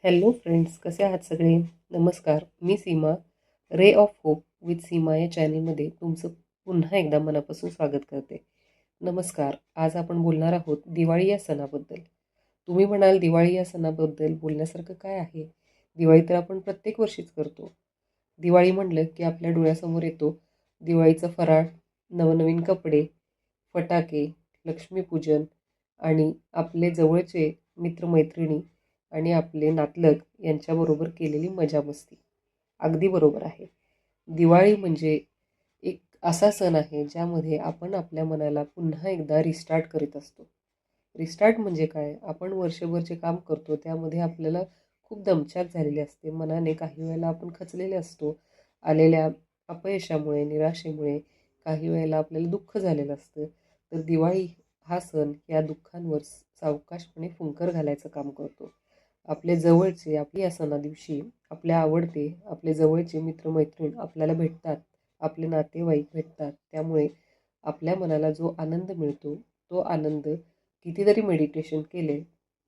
Hello friends, कसे आहात सगळे? नमस्कार, मी सीमा. रे ऑफ होप विथ सीमा या चॅनेलमध्ये तुमचं पुन्हा एकदा मनापासून स्वागत करते. नमस्कार. आज आपण बोलणार आहोत दिवाळी या सणाबद्दल. तुम्ही म्हणाल, दिवाळी या सणाबद्दल बोलण्यासारखं काय आहे? दिवाळी तर आपण प्रत्येक वर्षीच करतो. दिवाळी म्हणलं की आपल्या डोळ्यासमोर येतो दिवाळीचं फराळ, नवनवीन कपडे, फटाके, लक्ष्मीपूजन आणि आपले जवळचे मित्रमैत्रिणी आणि आपले नातलग यांच्याबरोबर केलेली मजा मस्ती. अगदी बरोबर आहे. दिवाळी म्हणजे एक असा सण आहे ज्यामध्ये आपण आपल्या मनाला पुन्हा एकदा रिस्टार्ट करीत असतो. रिस्टार्ट म्हणजे काय? आपण वर्षभर जे काम करतो त्यामध्ये आपल्याला खूप दमछाक झालेली असते. मनाने काही वेळेला आपण खचलेले असतो. आलेल्या अपयशामुळे, निराशेमुळे काही वेळेला आपल्याला दुःख झालेलं असतं. तर दिवाळी हा सण या दुःखांवर सावकाशपणे फुंकर घालायचं काम करतो. आपले जवळचे आपली या सणा दिवशी आपल्या आवडते आपले जवळचे मित्रमैत्रीण आपल्याला भेटतात, आपले नातेवाईक भेटतात. त्यामुळे आपल्या मनाला जो आनंद मिळतो तो आनंद कितीतरी मेडिटेशन केले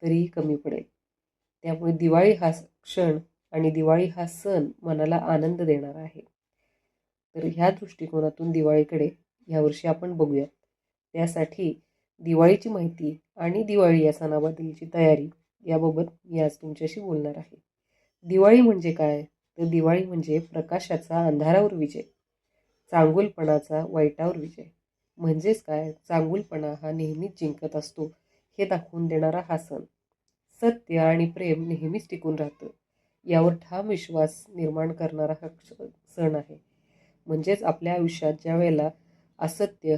तरीही कमी पडेल. त्यामुळे दिवाळी हा क्षण आणि दिवाळी हा सण मनाला आनंद देणारा आहे. तर ह्या दृष्टिकोनातून दिवाळीकडे यावर्षी आपण बघूयात. त्यासाठी दिवाळीची माहिती आणि दिवाळी या सणाबद्दलची तयारी याबाबत मी आज तुमच्याशी बोलणार आहे. दिवाळी म्हणजे काय? तर दिवाळी म्हणजे प्रकाशाचा अंधारावर विजय, चांगुलपणाचा वाईटावर विजय. म्हणजेच काय? चांगुलपणा हा नेहमीच जिंकत असतो हे दाखवून देणारा हा सण. सत्य आणि प्रेम नेहमीच टिकून राहतं यावर ठाम विश्वास निर्माण करणारा हा सण आहे. म्हणजेच आपल्या आयुष्यात ज्या वेळेला असत्य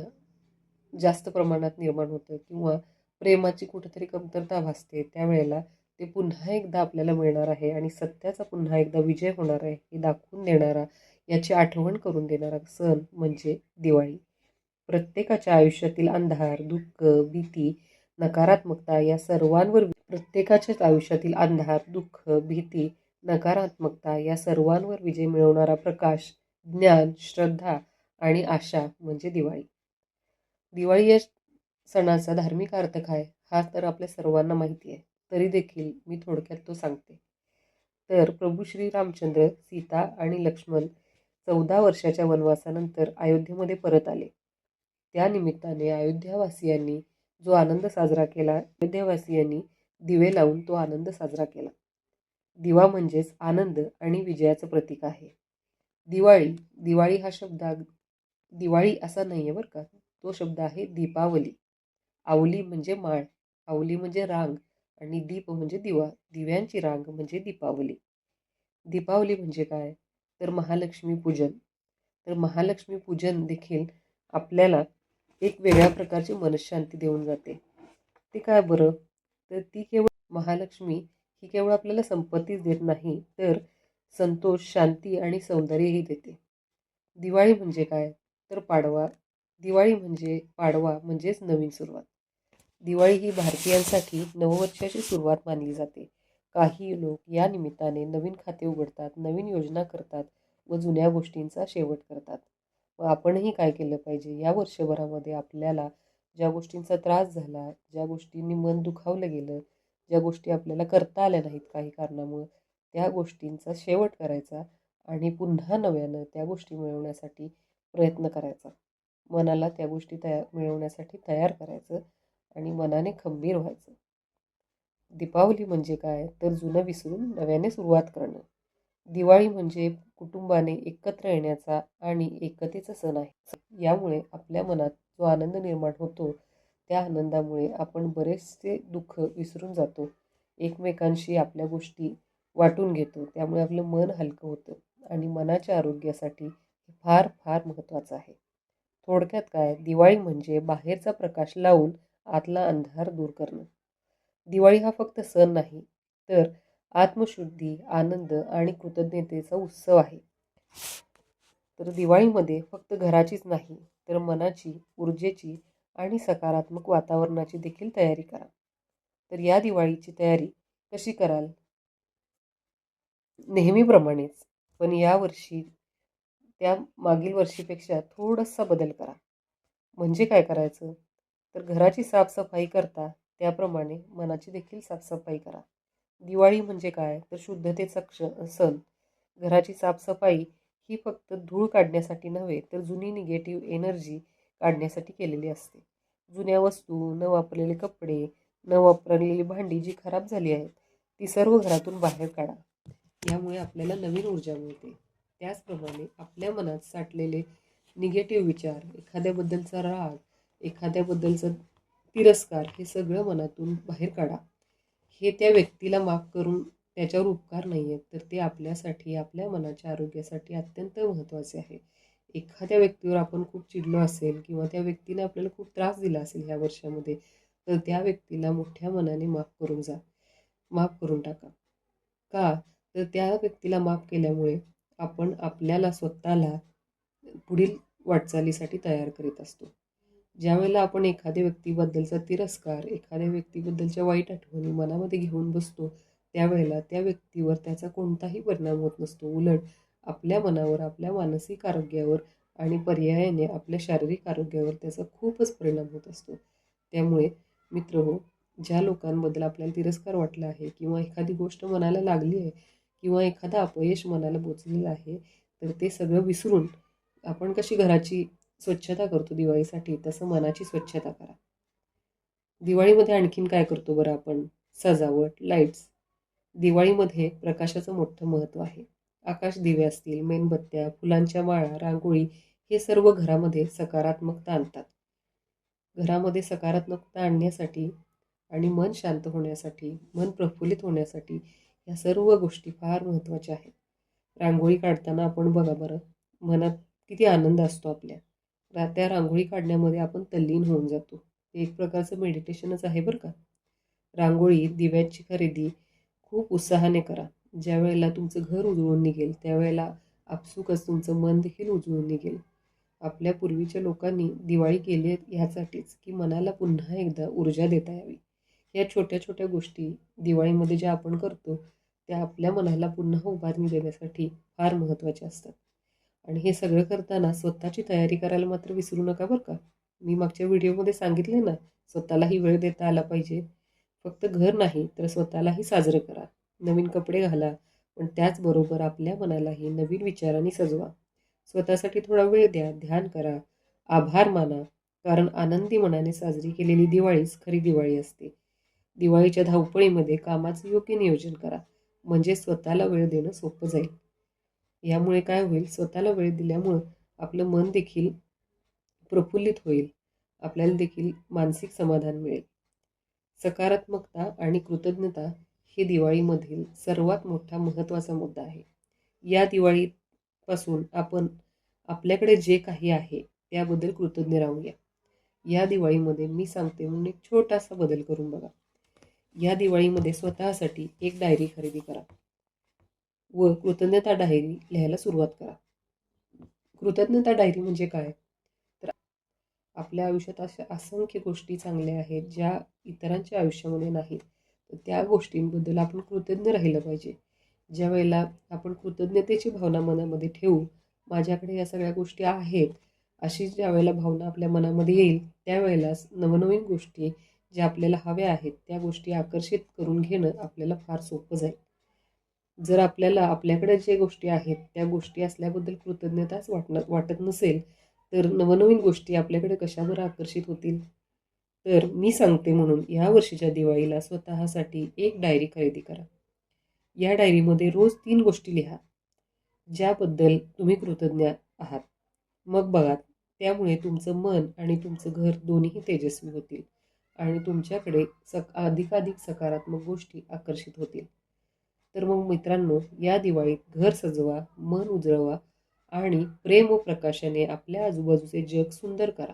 जास्त प्रमाणात निर्माण होतं किंवा प्रेमाची कुठेतरी कमतरता भासते त्यावेळेला ते पुन्हा एकदा आपल्याला मिळणार आहे आणि सत्याचा पुन्हा एकदा विजय होणार आहे हे दाखवून देणारा, याची आठवण करून देणारा सण म्हणजे दिवाळी. प्रत्येकाच्या आयुष्यातील अंधार, दुःख, भीती, नकारात्मकता या सर्वांवर प्रत्येकाच्याच आयुष्यातील अंधार, दुःख, भीती, नकारात्मकता या सर्वांवर विजय मिळवणारा प्रकाश, ज्ञान, श्रद्धा आणि आशा म्हणजे दिवाळी. दिवाळी या सणाचा धार्मिक अर्थ काय हा तर आपल्या सर्वांना माहिती आहे. तरी देखील मी थोडक्यात तो सांगते. तर प्रभू श्री रामचंद्र, सीता आणि लक्ष्मण 14 वर्षाच्या वनवासानंतर अयोध्येमध्ये परत आले. त्या निमित्ताने अयोध्यावासियांनी जो आनंद साजरा केला, अयोध्यावासियांनी दिवे लावून तो आनंद साजरा केला. दिवा म्हणजेच आनंद आणि विजयाचं प्रतीक आहे. दिवाळी दिवाळी हा शब्द दिवाळी असा नाही आहे बरं का. तो शब्द आहे दीपावली. आवली म्हणजे माळ, आवली म्हणजे रांग आणि दीप म्हणजे दिवा. दिव्यांची रांग म्हणजे दीपावली. दीपावली म्हणजे काय? तर महालक्ष्मी पूजन. तर महालक्ष्मी पूजन देखील आपल्याला एक वेगळ्या प्रकारची मनःशांती देऊन जाते. ते काय बरं? तर ती केवळ महालक्ष्मी ही केवळ आपल्याला संपत्तीच देत नाही, तर संतोष, शांती आणि सौंदर्यही देते. दिवाळी म्हणजे काय? तर पाडवा. दिवाळी म्हणजे पाडवा म्हणजेच नवीन सुरुवात. दिवाळी ही भारतीयांसाठी नववर्षाची सुरुवात मानली जाते. काही लोक या निमित्ताने नवीन खाते उघडतात, नवीन योजना करतात व जुन्या गोष्टींचा शेवट करतात. व आपणही काय केलं पाहिजे? या वर्षभरामध्ये आपल्याला ज्या गोष्टींचा त्रास झाला, ज्या गोष्टींनी मन दुखावलं गेलं, ज्या गोष्टी आपल्याला करता आल्या नाहीत काही कारणामुळं, त्या गोष्टींचा शेवट करायचा आणि पुन्हा नव्यानं त्या गोष्टी मिळवण्यासाठी प्रयत्न करायचा. मनाला त्या गोष्टी मिळवण्यासाठी तयार करायचं आणि मनाने खंबीर व्हायचं. दीपावली म्हणजे काय? तर जुनं विसरून नव्याने सुरुवात करणं. दिवाळी म्हणजे कुटुंबाने एकत्र येण्याचा आणि एकतेचा सण आहे. यामुळे आपल्या मनात जो आनंद निर्माण होतो त्या आनंदामुळे आपण बरेचसे दुःख विसरून जातो. एकमेकांशी आपल्या गोष्टी वाटून घेतो. त्यामुळे आपलं मन हलकं होतं आणि मनाच्या आरोग्यासाठी फार फार महत्त्वाचं आहे. थोडक्यात काय? दिवाळी म्हणजे बाहेरचा प्रकाश लावून आतला अंधार दूर करणं. दिवाळी हा फक्त सण नाही, तर आत्मशुद्धी, आनंद आणि कृतज्ञतेचा उत्सव आहे. तर दिवाळीमध्ये फक्त घराचीच नाही, तर मनाची, ऊर्जेची आणि सकारात्मक वातावरणाची देखील तयारी करा. तर या दिवाळीची तयारी कशी कराल? नेहमीप्रमाणेच, पण यावर्षी त्या मागील वर्षीपेक्षा थोडासा बदल करा. म्हणजे काय करायचं? तर घराची साफसफाई करता त्याप्रमाणे मनाची देखील साफसफाई करा. दिवाळी म्हणजे काय तर शुद्धतेचा सण. घराची साफसफाई ही फक्त धूळ काढण्यासाठी नव्हे तर जुनी निगेटिव्ह एनर्जी काढण्यासाठी केलेली असते. जुन्या वस्तू, न वापरलेले कपडे, न वापरलेली भांडी जी खराब झाली आहेत ती सर्व घरातून बाहेर काढा. यामुळे आपल्याला नवीन ऊर्जा मिळते. त्याचप्रमाणे आपल्या मनात साठलेले निगेटिव्ह विचार, एखाद्याबद्दलचा राग, एखाद्याबद्दलचा तिरस्कार हे सगळं मनातून बाहेर काढा. हे त्या व्यक्तीला माफ करून त्याच्यावर उपकार नाही आहेत, तर ते आपल्यासाठी, आपल्या मनाच्या आरोग्यासाठी अत्यंत महत्त्वाचे आहे. एखाद्या व्यक्तीवर आपण खूप चिडलो असेल किंवा त्या व्यक्तीने आपल्याला खूप त्रास दिला असेल ह्या वर्षामध्ये, तर त्या व्यक्तीला मोठ्या मनाने माफ करून टाका. का? तर त्या व्यक्तीला माफ केल्यामुळे आपण आपल्याला स्वतःला पुढील वाटचालीसाठी तयार करीत असतो. ज्यावेळेला आपण एखाद्या व्यक्तीबद्दलचा तिरस्कार, एखाद्या व्यक्तीबद्दलच्या वाईट आठवणी मनामध्ये घेऊन बसतो, त्यावेळेला त्या व्यक्तीवर त्याचा कोणताही परिणाम होत नसतो. उलट आपल्या मनावर, आपल्या मानसिक आरोग्यावर आणि पर्यायाने आपल्या शारीरिक आरोग्यावर त्याचा खूपच परिणाम होत असतो. त्यामुळे मित्रहो, ज्या लोकांबद्दल आपल्याला तिरस्कार वाटला आहे किंवा एखादी गोष्ट मनाला लागली आहे किंवा एखादं अपयश मनाला बोचलेलं आहे, तर ते सगळं विसरून आपण कशी घराची स्वच्छता करतो दिवाळीसाठी, तसं मनाची स्वच्छता करा. दिवाळीमध्ये आणखीन काय करतो बरं आपण? सजावट, लाईट्स. दिवाळीमध्ये प्रकाशाचं मोठं महत्त्व आहे. आकाश दिवे असतील, मेणबत्त्या, फुलांच्या माळा, रांगोळी हे सर्व घरामध्ये सकारात्मकता आणतात. घरामध्ये सकारात्मकता आणण्यासाठी आणि मन शांत होण्यासाठी, मन प्रफुल्लित होण्यासाठी या सर्व गोष्टी फार महत्त्वाच्या आहेत. रांगोळी काढताना आपण बघा बरं, मनात किती आनंद असतो आपल्या. त्या रांगोळी काढण्यामध्ये आपण तल्लीन होऊन जातो. ते एक प्रकारचं मेडिटेशनच आहे बरं का. रांगोळी, दिव्यांची खरेदी खूप उत्साहाने करा. ज्यावेळेला तुमचं घर उजळून निघेल, त्यावेळेला आपसुकच तुमचं मन देखील उजळून निघेल. आपल्या पूर्वीच्या लोकांनी दिवाळी केली ह्यासाठीच की मनाला पुन्हा एकदा ऊर्जा देता यावी. या छोट्या छोट्या गोष्टी दिवाळीमध्ये ज्या आपण करतो, त्या आपल्या मनाला पुन्हा उभारणी देण्यासाठी फार महत्त्वाच्या असतात. आणि हे सगळं करताना स्वतःची तयारी करायला मात्र विसरू नका बरं का. मी मागच्या व्हिडिओमध्ये सांगितले ना, स्वतःलाही वेळ देता आला पाहिजे. फक्त घर नाही तर स्वतःलाही साजरं करा. नवीन कपडे घाला, पण त्याचबरोबर आपल्या मनालाही नवीन विचारांनी सजवा. स्वतःसाठी थोडा वेळ द्या, ध्यान करा, आभार माना. कारण आनंदी मनाने साजरी केलेली दिवाळीच खरी दिवाळी असते. दिवाळीच्या धावपळीमध्ये कामाचं योग्य नियोजन करा, म्हणजे स्वतःला वेळ देणं सोपं जाईल. यामुळे काय होईल, स्वतःला वेळ दिल्यामुळं आपलं मन देखील प्रफुल्लित होईल. आपल्याला देखील मानसिक समाधान मिळेल. सकारात्मकता आणि कृतज्ञता हे दिवाळीमधील सर्वात मोठा महत्त्वाचा मुद्दा आहे. या दिवाळीपासून आपण आपल्याकडे जे काही आहे त्याबद्दल कृतज्ञ राहूया. या दिवाळीमध्ये मी सांगते म्हणून एक छोटासा बदल करून बघा. या दिवाळीमध्ये स्वतःसाठी एक डायरी खरेदी करा व कृतज्ञता डायरी लिहायला सुरुवात करा. कृतज्ञता डायरी म्हणजे काय? तर आपल्या आयुष्यात अशा असंख्य गोष्टी चांगल्या आहेत ज्या इतरांच्या आयुष्यामध्ये नाहीत. तर त्या गोष्टींबद्दल आपण कृतज्ञ राहिलं पाहिजे. ज्या वेळेला आपण कृतज्ञतेची भावना मनामध्ये ठेवू, माझ्याकडे या सगळ्या गोष्टी आहेत, अशी ज्या वेळेला भावना आपल्या मनामध्ये येईल, त्यावेळेलाच नवनवीन गोष्टी ज्या आपल्याला हव्या आहेत त्या गोष्टी आकर्षित करून घेणं आपल्याला फार सोपं जाईल. जर आपल्याला आपल्याकडे जे गोष्टी आहेत त्या गोष्टी असल्याबद्दल कृतज्ञताच वाटत नसेल, तर नवनवीन गोष्टी आपल्याकडे कशावर आकर्षित होतील? तर मी सांगते म्हणून या वर्षीच्या दिवाळीला स्वतःसाठी एक डायरी खरेदी करा. या डायरीमध्ये रोज 3 गोष्टी लिहा, ज्याबद्दल तुम्ही कृतज्ञ आहात. मग बघा, त्यामुळे तुमचं मन आणि तुमचं घर दोन्हीही तेजस्वी होतील आणि तुमच्याकडे अधिकाधिक सकारात्मक गोष्टी आकर्षित होतील. तर मग मित्रांनो, या दिवाळीत घर सजवा, मन उजळवा आणि प्रेम व प्रकाशाने आपल्या आजूबाजूचे जग सुंदर करा.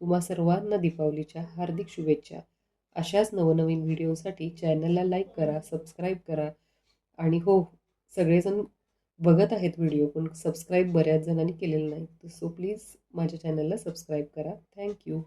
तुम्हा सर्वांना दीपावलीच्या हार्दिक शुभेच्छा. अशाच नवनवीन व्हिडिओसाठी चॅनलला लाईक करा, सबस्क्राईब करा आणि हो, सगळेजण बघत आहेत व्हिडिओ पण सबस्क्राईब बऱ्याच जणांनी केलेलं नाही. सो प्लीज माझ्या चॅनलला सबस्क्राईब करा. थँक्यू.